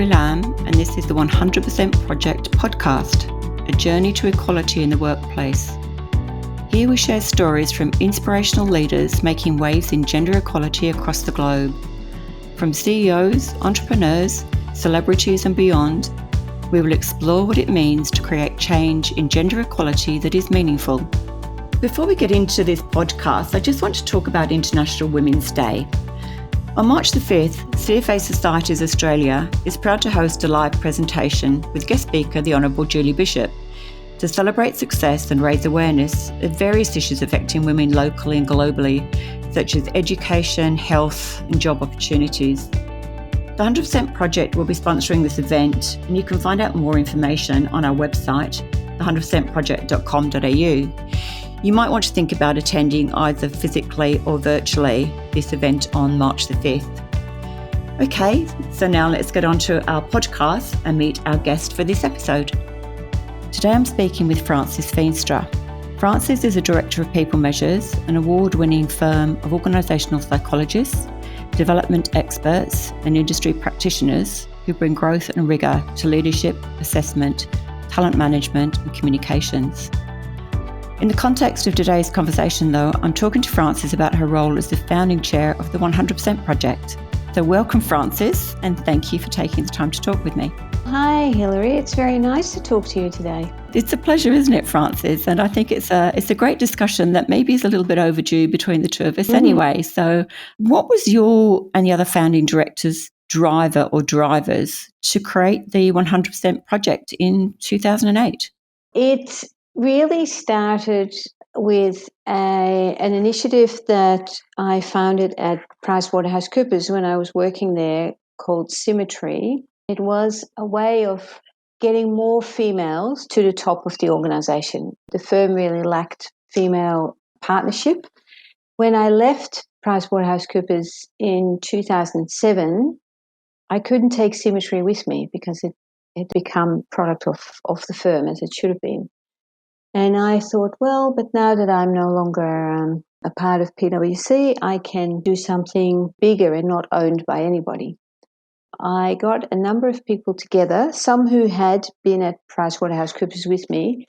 Hilary Lamb, and this is the 100% Project podcast, a journey to equality in the workplace. Here we share stories from inspirational leaders making waves in gender equality across the globe. From CEOs, entrepreneurs, celebrities and beyond, we will explore what it means to create change in gender equality that is meaningful. Before we get into this podcast, I just want to talk about International Women's Day. On March the 5th, CFA Societies Australia is proud to host a live presentation with guest speaker the Honourable Julie Bishop to celebrate success and raise awareness of various issues affecting women locally and globally, such as education, health and job opportunities. The 100% Project will be sponsoring this event, and you can find out more information on our website, the100%project.com.au. You might want to think about attending either physically or virtually this event on March the 5th. Okay, so now let's get on to our podcast and meet our guest for this episode. Today I'm speaking with Frances Feenstra. Frances is a Director of People Measures, an award-winning firm of organisational psychologists, development experts and industry practitioners who bring growth and rigour to leadership, assessment, talent management and communications. In the context of today's conversation, though, I'm talking to Frances about her role as the founding chair of the 100% Project. So welcome, Frances, and thank you for taking the time to talk with me. Hi, Hilary. It's very nice to talk to you today. It's a pleasure, isn't it, Frances? And I think it's a great discussion that maybe is a little bit overdue between the two of us anyway. So what was your and the other founding directors' driver or drivers to create the 100% Project in 2008? It really started with an initiative that I founded at PricewaterhouseCoopers when I was working there called Symmetry. It was a way of getting more females to the top of the organisation. The firm really lacked female partnership. When I left PricewaterhouseCoopers in 2007, I couldn't take Symmetry with me because it had become product of the firm as it should have been. And I thought, well, but now that I'm no longer a part of PwC, I can do something bigger and not owned by anybody. I got a number of people together, some who had been at PricewaterhouseCoopers with me,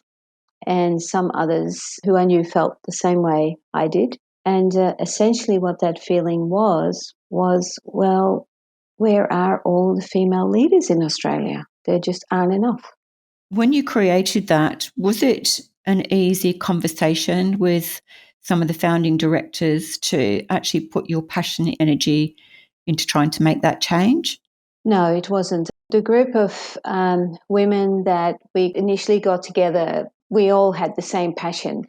and some others who I knew felt the same way I did. And essentially what that feeling was, well, where are all the female leaders in Australia? There just aren't enough. When you created that, was it an easy conversation with some of the founding directors to actually put your passion and energy into trying to make that change? No, it wasn't. The group of women that we initially got together, we all had the same passion.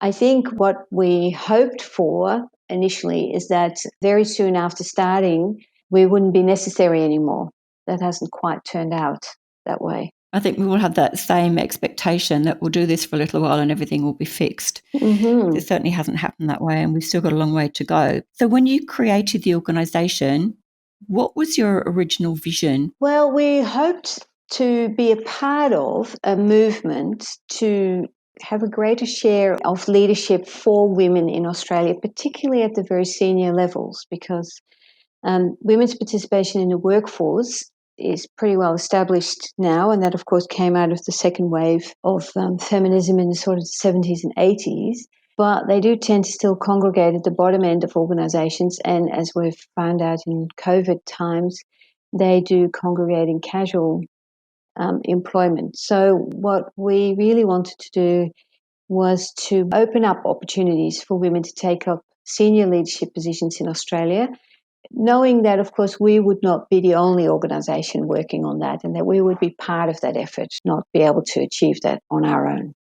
I think what we hoped for initially is that very soon after starting, we wouldn't be necessary anymore. That hasn't quite turned out that way. I think we will have that same expectation that we'll do this for a little while and everything will be fixed. Mm-hmm. It certainly hasn't happened that way, and we've still got a long way to go. So when you created the organisation, what was your original vision? Well, we hoped to be a part of a movement to have a greater share of leadership for women in Australia, particularly at the very senior levels, because women's participation in the workforce is pretty well established now, and that of course came out of the second wave of feminism in the sort of 70s and 80s, but they do tend to still congregate at the bottom end of organisations, and as we've found out in COVID times, they do congregate in casual employment. So what we really wanted to do was to open up opportunities for women to take up senior leadership positions in Australia, knowing that, of course, we would not be the only organisation working on that and that we would be part of that effort, not be able to achieve that on our own.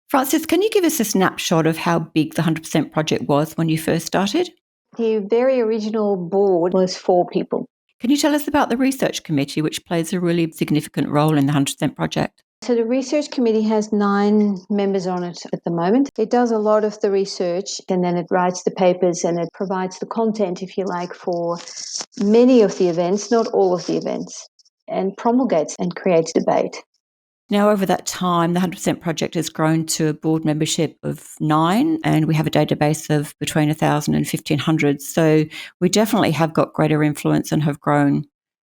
Frances, can you give us a snapshot of how big the 100% Project was when you first started? The very original board was 4 people. Can you tell us about the research committee, which plays a really significant role in the 100% Project? So the research committee has 9 members on it at the moment. It does a lot of the research and then it writes the papers and it provides the content, if you like, for many of the events, not all of the events, and promulgates and creates debate. Now, over that time, the 100% Project has grown to a board membership of 9, and we have a database of between 1,000 and 1,500. So we definitely have got greater influence and have grown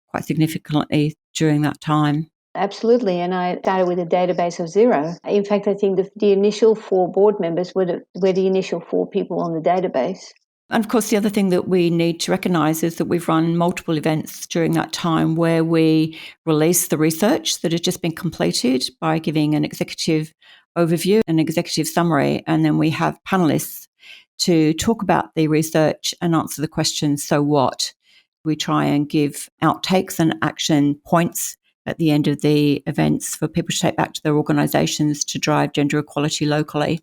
quite significantly during that time? Absolutely, and I started with a database of 0. In fact, I think the initial 4 board members were the initial 4 people on the database. And of course, the other thing that we need to recognise is that we've run multiple events during that time where we release the research that has just been completed by giving an executive overview, an executive summary, and then we have panellists to talk about the research and answer the question, so what? We try and give outtakes and action points at the end of the events for people to take back to their organisations to drive gender equality locally.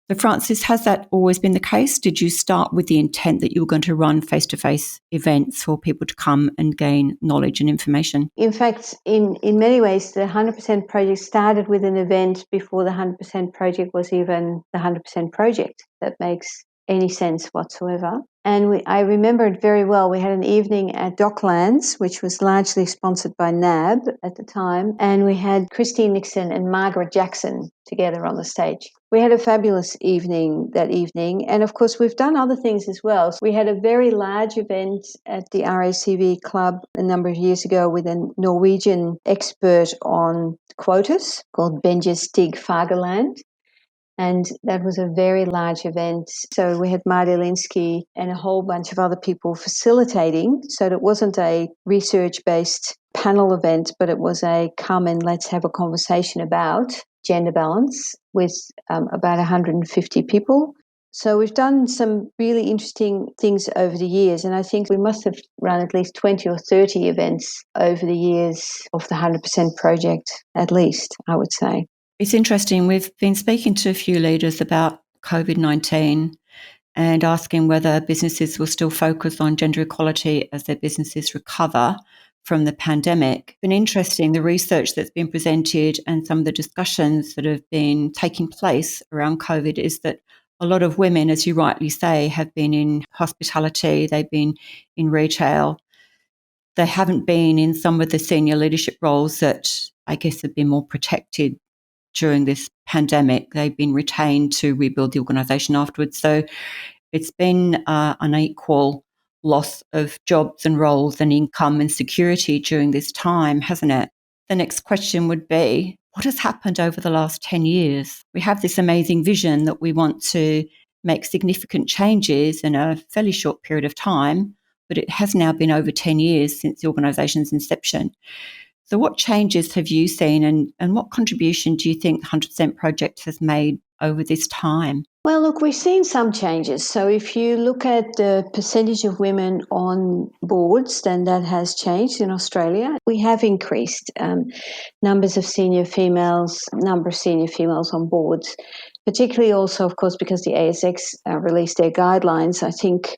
So, Frances, has that always been the case? Did you start with the intent that you were going to run face-to-face events for people to come and gain knowledge and information? In fact, in many ways, the 100% Project started with an event before the 100% Project was even the 100% Project. That makes any sense whatsoever. And I remember it very well. We had an evening at Docklands, which was largely sponsored by NAB at the time. And we had Christine Nixon and Margaret Jackson together on the stage. We had a fabulous evening that evening. And of course, we've done other things as well. So we had a very large event at the RACV Club a number of years ago with a Norwegian expert on quotas called Benja Stig Fagerland. And that was a very large event. So we had Marty Linsky and a whole bunch of other people facilitating. So it wasn't a research-based panel event, but it was a come and let's have a conversation about gender balance with about 150 people. So we've done some really interesting things over the years. And I think we must have run at least 20 or 30 events over the years of the 100% Project, at least, I would say. It's interesting. We've been speaking to a few leaders about COVID-19 and asking whether businesses will still focus on gender equality as their businesses recover from the pandemic. It's been interesting, the research that's been presented and some of the discussions that have been taking place around COVID is that a lot of women, as you rightly say, have been in hospitality, they've been in retail. They haven't been in some of the senior leadership roles that I guess have been more protected during this pandemic. They've been retained to rebuild the organisation afterwards. So it's been an equal loss of jobs and roles and income and security during this time, hasn't it? The next question would be, what has happened over the last 10 years? We have this amazing vision that we want to make significant changes in a fairly short period of time, but it has now been over 10 years since the organisation's inception. So what changes have you seen and what contribution do you think the 100% Project has made over this time? Well, look, we've seen some changes. So if you look at the percentage of women on boards, then that has changed in Australia. We have increased numbers of senior females, number of senior females on boards, particularly also, of course, because the ASX released their guidelines, I think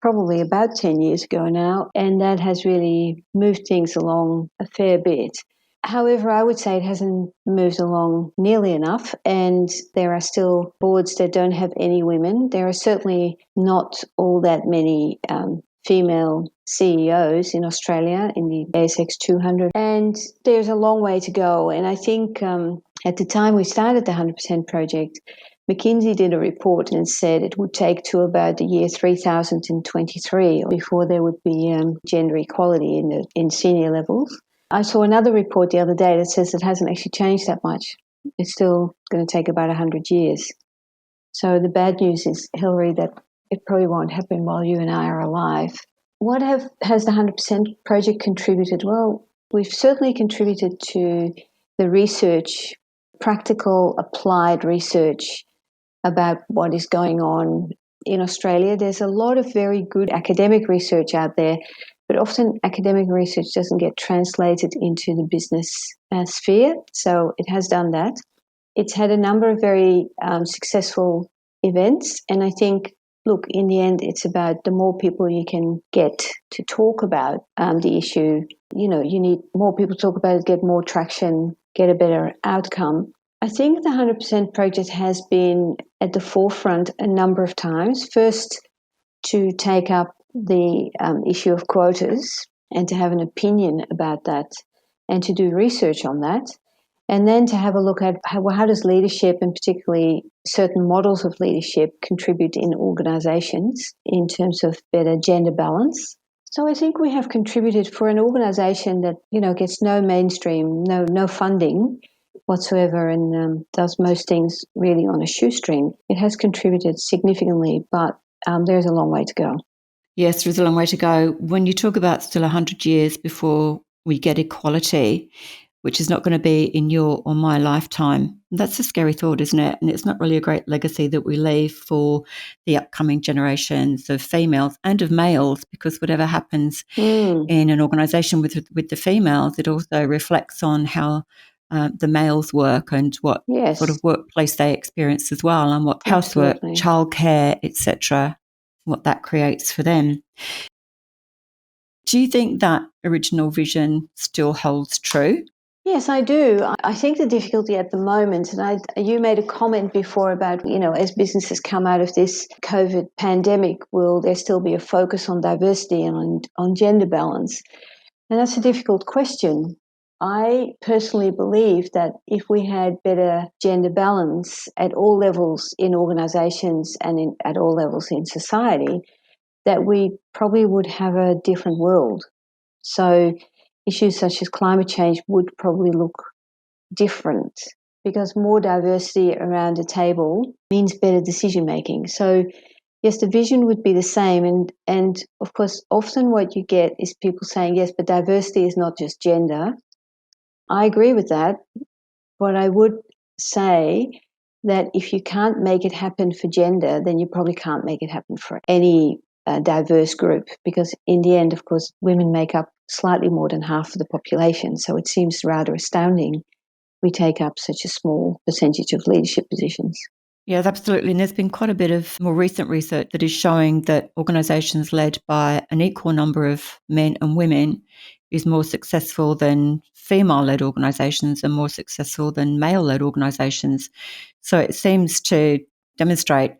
probably about 10 years ago now, and that has really moved things along a fair bit. However, I would say it hasn't moved along nearly enough, and there are still boards that don't have any women. There are certainly not all that many female CEOs in Australia in the ASX 200, and there's a long way to go. And I think at the time we started the 100% Project, McKinsey did a report and said it would take to about the year 3023 before there would be gender equality in senior levels. I saw another report the other day that says it hasn't actually changed that much. It's still going to take about 100 years. So the bad news is, Hilary, that it probably won't happen while you and I are alive. What has the 100% Project contributed? Well, we've certainly contributed to the research, practical, applied research about what is going on in Australia. There's a lot of very good academic research out there, but often academic research doesn't get translated into the business sphere. So it has done that. It's had a number of very successful events. And I think, look, in the end, it's about the more people you can get to talk about the issue. You know, you need more people to talk about it, get more traction, get a better outcome. I think the 100% Project has been at the forefront a number of times. First, to take up the issue of quotas and to have an opinion about that and to do research on that. And then to have a look at how does leadership, and particularly certain models of leadership, contribute in organisations in terms of better gender balance. So I think we have contributed for an organisation that, gets no mainstream, no funding whatsoever, and does most things really on a shoestring. It has contributed significantly, but there's a long way to go. Yes, there's a long way to go. When you talk about still 100 years before we get equality, which is not going to be in your or my lifetime, that's a scary thought, isn't it? And it's not really a great legacy that we leave for the upcoming generations of females and of males, because whatever happens in an organisation with the females, it also reflects on how the males work and what sort of workplace they experience as well, and what housework, childcare, etc., what that creates for them. Do you think that original vision still holds true? Yes, I do. I think the difficulty at the moment, and you made a comment before about, as businesses come out of this COVID pandemic, will there still be a focus on diversity and on gender balance? And that's a difficult question. I personally believe that if we had better gender balance at all levels in organizations and at all levels in society, that we probably would have a different world. So issues such as climate change would probably look different, because more diversity around a table means better decision making. So yes, the vision would be the same, and of course often what you get is people saying, yes, but diversity is not just gender. I agree with that, but I would say that if you can't make it happen for gender, then you probably can't make it happen for any diverse group, because in the end, of course, women make up slightly more than half of the population. So it seems rather astounding we take up such a small percentage of leadership positions. Yes, absolutely. And there's been quite a bit of more recent research that is showing that organisations led by an equal number of men and women is more successful than female-led organisations and more successful than male-led organisations. So it seems to demonstrate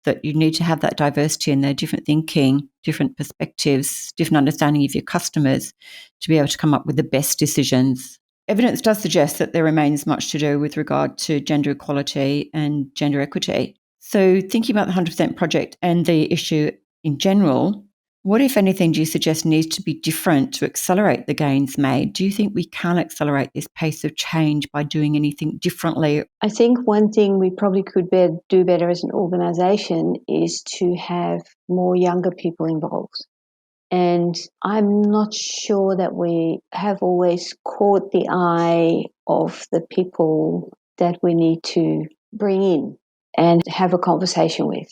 that you need to have that diversity in there, different thinking, different perspectives, different understanding of your customers to be able to come up with the best decisions. Evidence does suggest that there remains much to do with regard to gender equality and gender equity. So thinking about the 100% project and the issue in general, what, if anything, do you suggest needs to be different to accelerate the gains made? Do you think we can accelerate this pace of change by doing anything differently? I think one thing we probably could do better as an organisation is to have more younger people involved. And I'm not sure that we have always caught the eye of the people that we need to bring in and have a conversation with.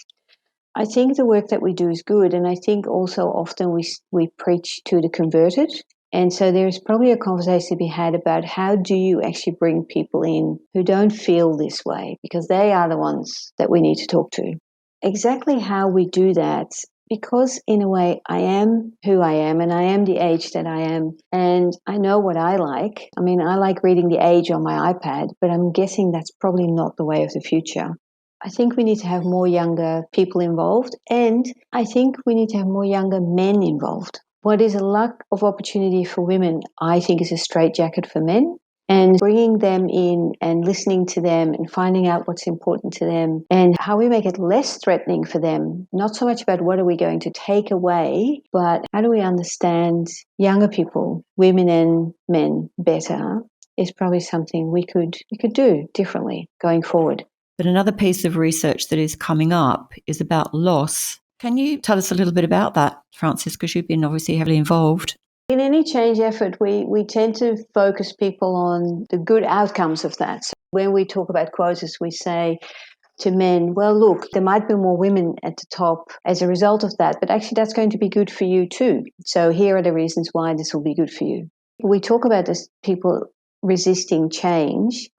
I think the work that we do is good, and I think also often we preach to the converted. And so there's probably a conversation to be had about how do you actually bring people in who don't feel this way, because they are the ones that we need to talk to. Exactly how we do that, because in a way I am who I am and I am the age that I am, and I know what I like. I mean, I like reading The Age on my iPad, but I'm guessing that's probably not the way of the future. I think we need to have more younger people involved, and I think we need to have more younger men involved. What is a lack of opportunity for women, I think, is a straitjacket for men. And bringing them in and listening to them and finding out what's important to them and how we make it less threatening for them. Not so much about what are we going to take away, but how do we understand younger people, women and men, better, is probably something we could do differently going forward. But another piece of research that is coming up is about loss. Can you tell us a little bit about that, Frances, because you've been obviously heavily involved? In any change effort, we tend to focus people on the good outcomes of that. So when we talk about quotas, we say to men, well, look, there might be more women at the top as a result of that, but actually that's going to be good for you too. So here are the reasons why this will be good for you. We talk about this, people resisting change,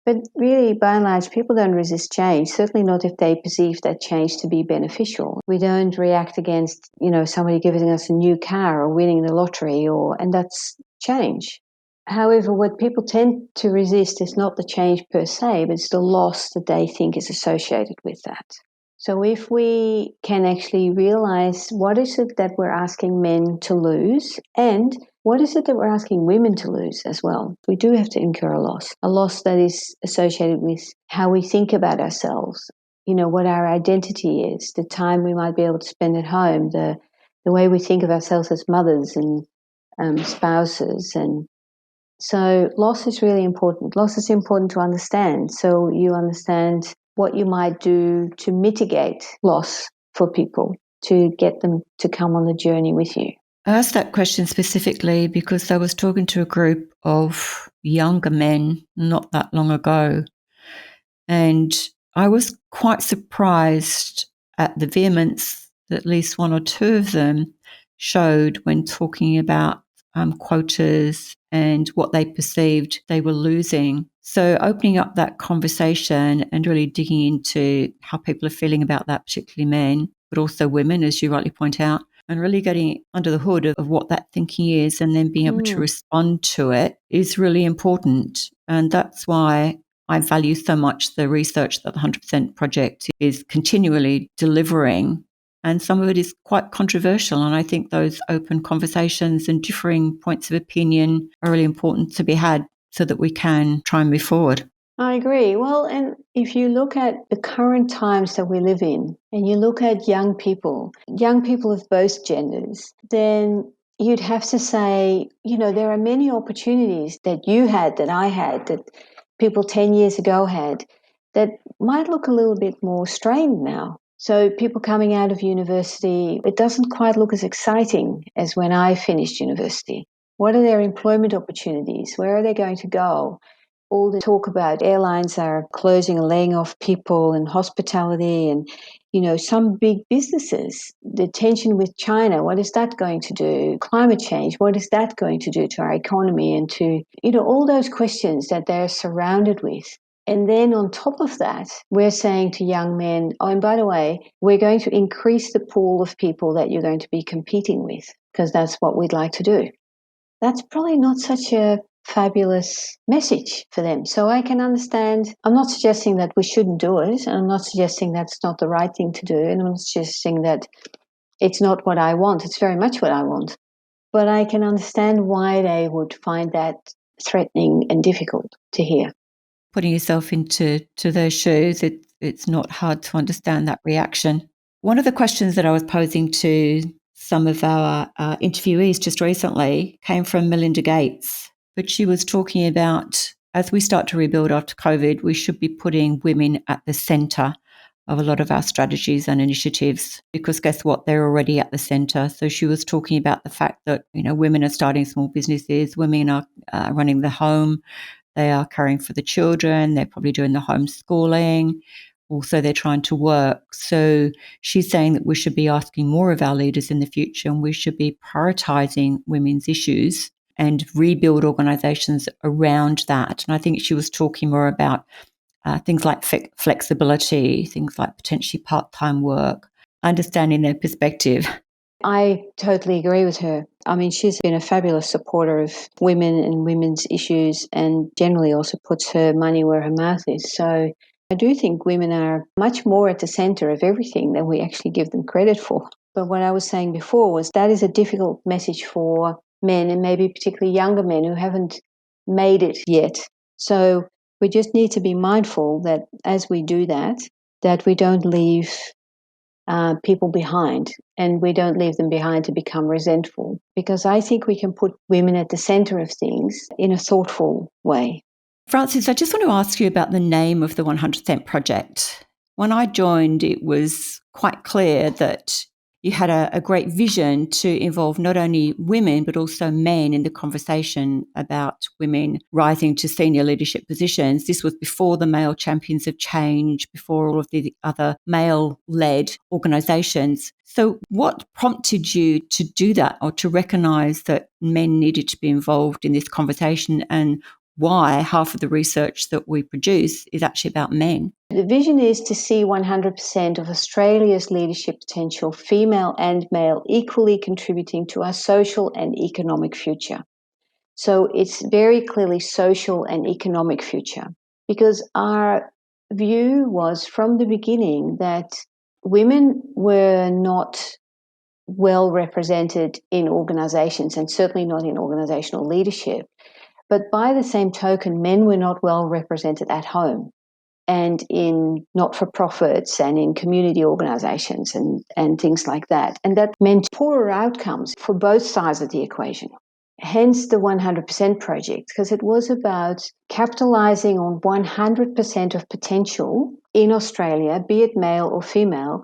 but really, by and large, people don't resist change, certainly not if they perceive that change to be beneficial. We don't react against, somebody giving us a new car or winning the lottery, and that's change. However, what people tend to resist is not the change per se, but it's the loss that they think is associated with that. So if we can actually realize what is it that we're asking men to lose, and what is it that we're asking women to lose as well? We do have to incur a loss that is associated with how we think about ourselves, what our identity is, the time we might be able to spend at home, the the way we think of ourselves as mothers and spouses. And so loss is really important. Loss is important to understand, so you understand what you might do to mitigate loss for people, to get them to come on the journey with you. I asked that question specifically because I was talking to a group of younger men not that long ago, and I was quite surprised at the vehemence that at least one or two of them showed when talking about quotas and what they perceived they were losing. So opening up that conversation and really digging into how people are feeling about that, particularly men, but also women, as you rightly point out, and really getting under the hood of what that thinking is and then being able to respond to it is really important. And that's why I value so much the research that the 100% Project is continually delivering. And some of it is quite controversial. And I think those open conversations and differing points of opinion are really important to be had so that we can try and move forward. I agree. Well, and if you look at the current times that we live in, and you look at young people of both genders, then you'd have to say, there are many opportunities that you had, that I had, that people 10 years ago had, that might look a little bit more strained now. So people coming out of university, it doesn't quite look as exciting as when I finished university. What are their employment opportunities? Where are they going to go? All the talk about airlines are closing and laying off people, and hospitality, and some big businesses. The tension with China, what is that going to do? Climate change, what is that going to do to our economy and to all those questions that they're surrounded with. And then on top of that, we're saying to young men, oh, and by the way, we're going to increase the pool of people that you're going to be competing with, because that's what we'd like to do. That's probably not such a fabulous message for them. So I can understand. I'm not suggesting that we shouldn't do it, and I'm not suggesting that's not the right thing to do, and I'm not suggesting that it's not what I want. It's very much what I want. But I can understand why they would find that threatening and difficult to hear. Putting yourself into their shoes, it's not hard to understand that reaction. One of the questions that I was posing to some of our interviewees just recently came from Melinda Gates, but she was talking about, as we start to rebuild after COVID, we should be putting women at the centre of a lot of our strategies and initiatives, because guess what? They're already at the centre. So she was talking about the fact that, women are starting small businesses, women are running the home, they are caring for the children, they're probably doing the homeschooling. Also, they're trying to work. So she's saying that we should be asking more of our leaders in the future, and we should be prioritising women's issues and rebuild organisations around that. And I think she was talking more about things like flexibility, things like potentially part-time work, understanding their perspective. I totally agree with her. I mean, she's been a fabulous supporter of women and women's issues, and generally also puts her money where her mouth is. So I do think women are much more at the center of everything than we actually give them credit for. But what I was saying before was that is a difficult message for men, and maybe particularly younger men who haven't made it yet. So we just need to be mindful that as we do that, that we don't leave people behind, and we don't leave them behind to become resentful, because I think we can put women at the center of things in a thoughtful way. Frances, I just want to ask you about the name of the 100% Project. When I joined, it was quite clear that you had a great vision to involve not only women, but also men in the conversation about women rising to senior leadership positions. This was before the Male Champions of Change, before all of the other male-led organisations. So what prompted you to do that, or to recognise that men needed to be involved in this conversation, and why half of the research that we produce is actually about men? The vision is to see 100% of Australia's leadership potential, female and male, equally contributing to our social and economic future. So it's very clearly social and economic future, because our view was from the beginning that women were not well represented in organizations, and certainly not in organizational leadership. But by the same token, men were not well represented at home. and in not-for-profits and in community organisations and things like that. And that meant poorer outcomes for both sides of the equation. Hence the 100% project, because it was about capitalising on 100% of potential in Australia, be it male or female,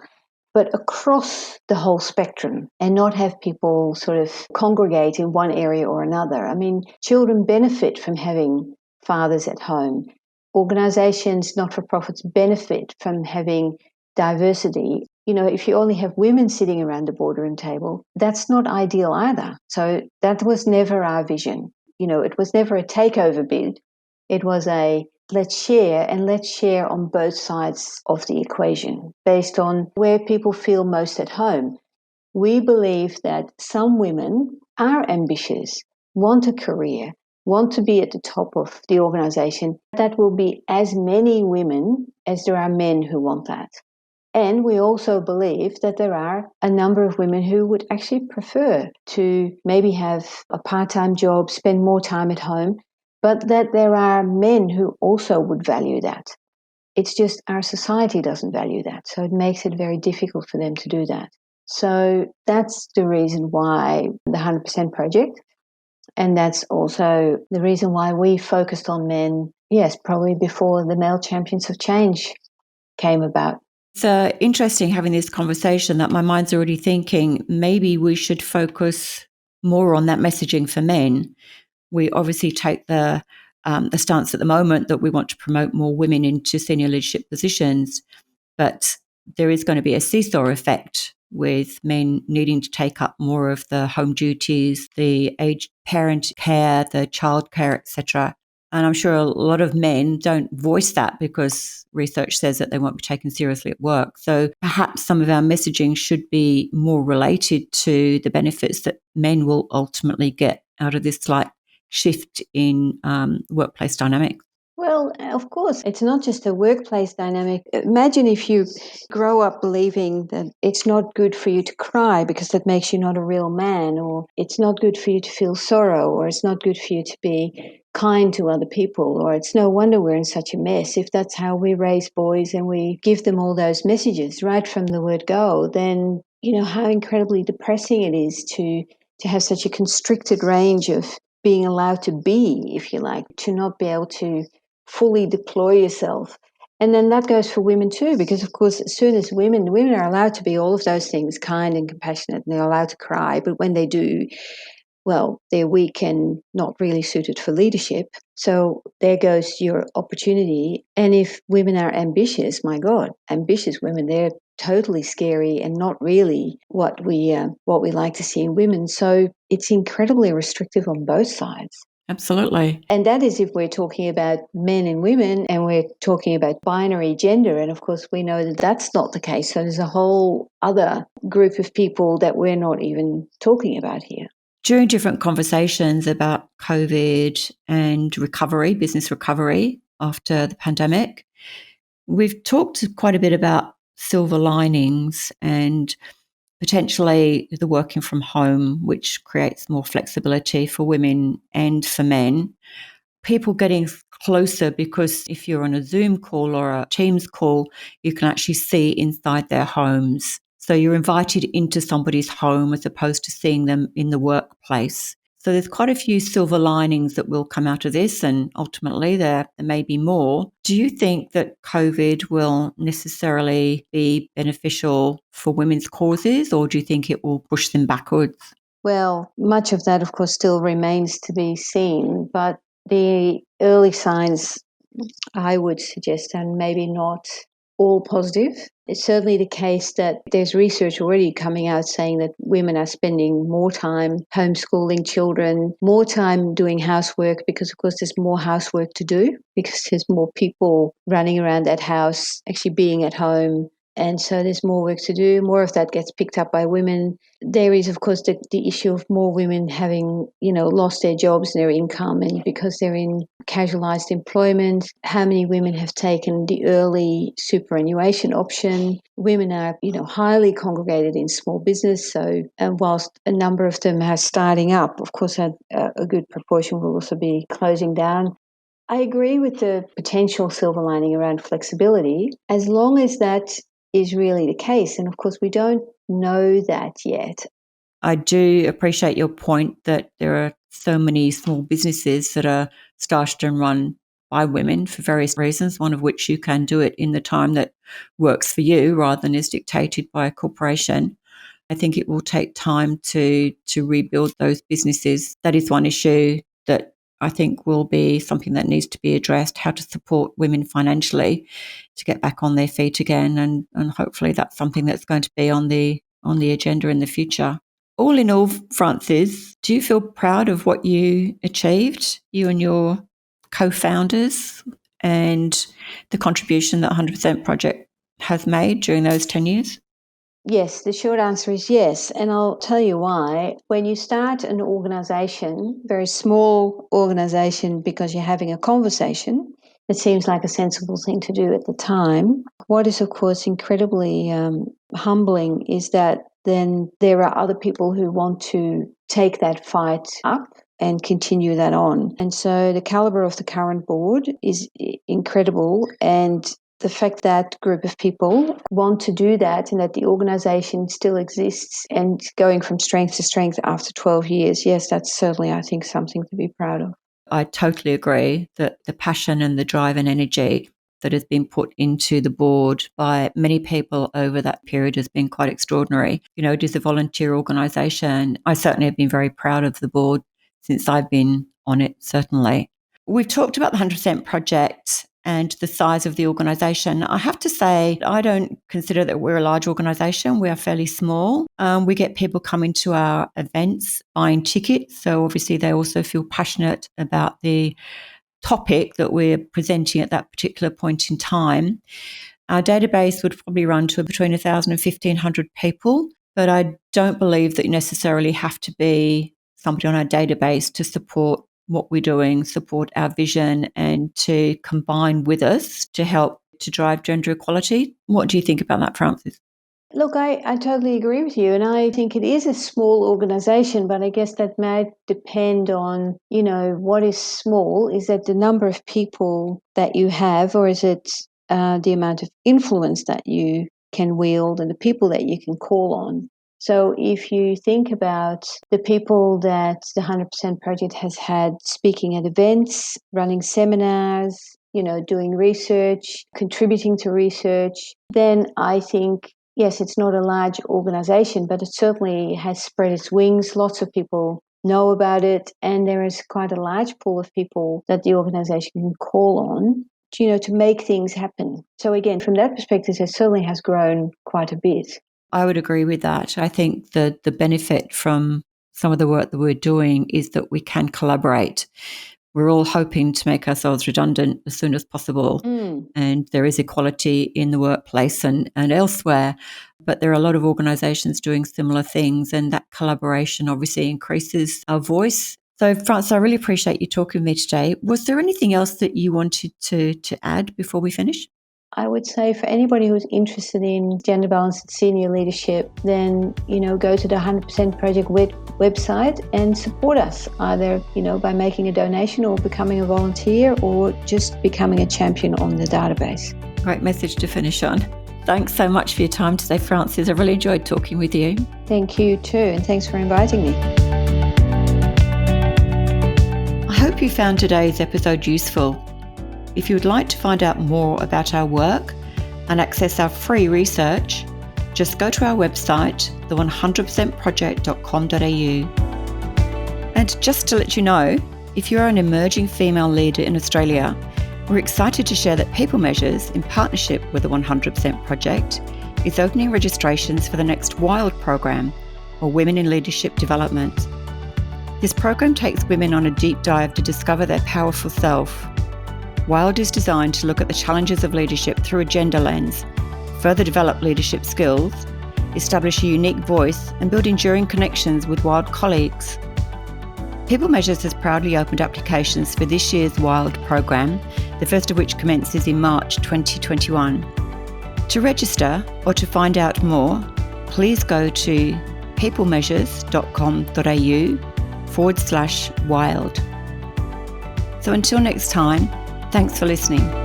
but across the whole spectrum, and not have people sort of congregate in one area or another. I mean, children benefit from having fathers at home. Organisations, not-for-profits, benefit from having diversity. You know, if you only have women sitting around the boardroom table, that's not ideal either. So that was never our vision. You know, it was never a takeover bid. It was a let's share, and let's share on both sides of the equation based on where people feel most at home. We believe that some women are ambitious, want a career, want to be at the top of the organisation. That will be as many women as there are men who want that. And we also believe that there are a number of women who would actually prefer to maybe have a part-time job, spend more time at home, but that there are men who also would value that. It's just our society doesn't value that. So it makes it very difficult for them to do that. So that's the reason why the 100% project. And that's also the reason why we focused on men, yes, probably before the Male Champions of Change came about. It's interesting having this conversation that my mind's already thinking maybe we should focus more on that messaging for men. We obviously take the stance at the moment that we want to promote more women into senior leadership positions, but there is going to be a seesaw effect with men needing to take up more of the home duties, the aged parent care, the child care, etc. And I'm sure a lot of men don't voice that because research says that they won't be taken seriously at work. So perhaps some of our messaging should be more related to the benefits that men will ultimately get out of this slight shift in workplace dynamics. Well, of course, it's not just a workplace dynamic. Imagine if you grow up believing that it's not good for you to cry because that makes you not a real man, or it's not good for you to feel sorrow, or it's not good for you to be kind to other people, or it's no wonder we're in such a mess. If that's how we raise boys and we give them all those messages right from the word go, then, you know, how incredibly depressing it is to have such a constricted range of being allowed to be, if you like, to not be able to fully deploy yourself. And then that goes for women too, because of course, as soon as women are allowed to be all of those things, kind and compassionate, and they're allowed to cry. But when they do, well, they're weak and not really suited for leadership. So there goes your opportunity. And if women are ambitious, my God, ambitious women, they're totally scary and not really what we like to see in women. So it's incredibly restrictive on both sides. Absolutely. And that is if we're talking about men and women and we're talking about binary gender. And of course, we know that that's not the case. So there's a whole other group of people that we're not even talking about here. During different conversations about COVID and recovery, business recovery after the pandemic, we've talked quite a bit about silver linings and potentially the working from home, which creates more flexibility for women and for men. People getting closer because if you're on a Zoom call or a Teams call, you can actually see inside their homes. So you're invited into somebody's home as opposed to seeing them in the workplace. So there's quite a few silver linings that will come out of this, and ultimately there may be more. Do you think that COVID will necessarily be beneficial for women's causes, or do you think it will push them backwards? Well, much of that, of course, still remains to be seen, but the early signs, I would suggest, and maybe not all positive. It's certainly the case that there's research already coming out saying that women are spending more time homeschooling children, more time doing housework because, of course, there's more housework to do because there's more people running around that house, actually being at home. And so there's more work to do. More of that gets picked up by women. There is, of course, the issue of more women having, lost their jobs and their income, and because they're in casualised employment, how many women have taken the early superannuation option? Women are, highly congregated in small business. So whilst a number of them are starting up, of course, a good proportion will also be closing down. I agree with the potential silver lining around flexibility, as long as that is really the case. And of course, we don't know that yet. I do appreciate your point that there are so many small businesses that are started and run by women for various reasons, one of which you can do it in the time that works for you rather than is dictated by a corporation. I think it will take time to rebuild those businesses. That is one issue that I think will be something that needs to be addressed, how to support women financially to get back on their feet again. And hopefully that's something that's going to be on the agenda in the future. All in all, Frances, do you feel proud of what you achieved, you and your co-founders, and the contribution that 100% Project has made during those 10 years? Yes, the short answer is yes. And I'll tell you why. When you start an organization, very small organization, because you're having a conversation, it seems like a sensible thing to do at the time. What is, of course, incredibly humbling is that then there are other people who want to take that fight up and continue that on. And so the caliber of the current board is incredible. And the fact that group of people want to do that and that the organization still exists and going from strength to strength after 12 years, yes, that's certainly, I think, something to be proud of. I totally agree that the passion and the drive and energy that has been put into the board by many people over that period has been quite extraordinary. You know, it is a volunteer organisation. I certainly have been very proud of the board since I've been on it, certainly. We've talked about the 100% Project and the size of the organisation. I have to say, I don't consider that we're a large organisation. We are fairly small. We get people coming to our events, buying tickets. So obviously they also feel passionate about the topic that we're presenting at that particular point in time. Our database would probably run to between 1,000 and 1,500 people, but I don't believe that you necessarily have to be somebody on our database to support what we're doing, support our vision, and to combine with us to help to drive gender equality. What do you think about that, Frances? Look, I totally agree with you. And I think it is a small organization, but I guess that might depend on, what is small? Is that the number of people that you have, or is it the amount of influence that you can wield and the people that you can call on? So if you think about the people that the 100% Project has had speaking at events, running seminars, doing research, contributing to research, then I think, yes, it's not a large organization, but it certainly has spread its wings. Lots of people know about it, and there is quite a large pool of people that the organization can call on, to make things happen. So again, from that perspective, it certainly has grown quite a bit. I would agree with that. I think that the benefit from some of the work that we're doing is that we can collaborate. We're all hoping to make ourselves redundant as soon as possible. And there is equality in the workplace and elsewhere. But there are a lot of organisations doing similar things, and that collaboration obviously increases our voice. So, Frances, I really appreciate you talking with me today. Was there anything else that you wanted to add before we finish? I would say for anybody who's interested in gender balance and senior leadership, then, go to the 100% Project website and support us, either, by making a donation or becoming a volunteer or just becoming a champion on the database. Great message to finish on. Thanks so much for your time today, Frances. I really enjoyed talking with you. Thank you too, and thanks for inviting me. I hope you found today's episode useful. If you would like to find out more about our work and access our free research, just go to our website, the100%project.com.au. And just to let you know, if you're an emerging female leader in Australia, we're excited to share that People Measures, in partnership with the 100% Project, is opening registrations for the next WILD program, or Women in Leadership Development. This program takes women on a deep dive to discover their powerful self. WILD is designed to look at the challenges of leadership through a gender lens, further develop leadership skills, establish a unique voice, and build enduring connections with WILD colleagues. People Measures has proudly opened applications for this year's WILD program, the first of which commences in March 2021. To register or to find out more, please go to peoplemeasures.com.au/wild. So until next time, thanks for listening.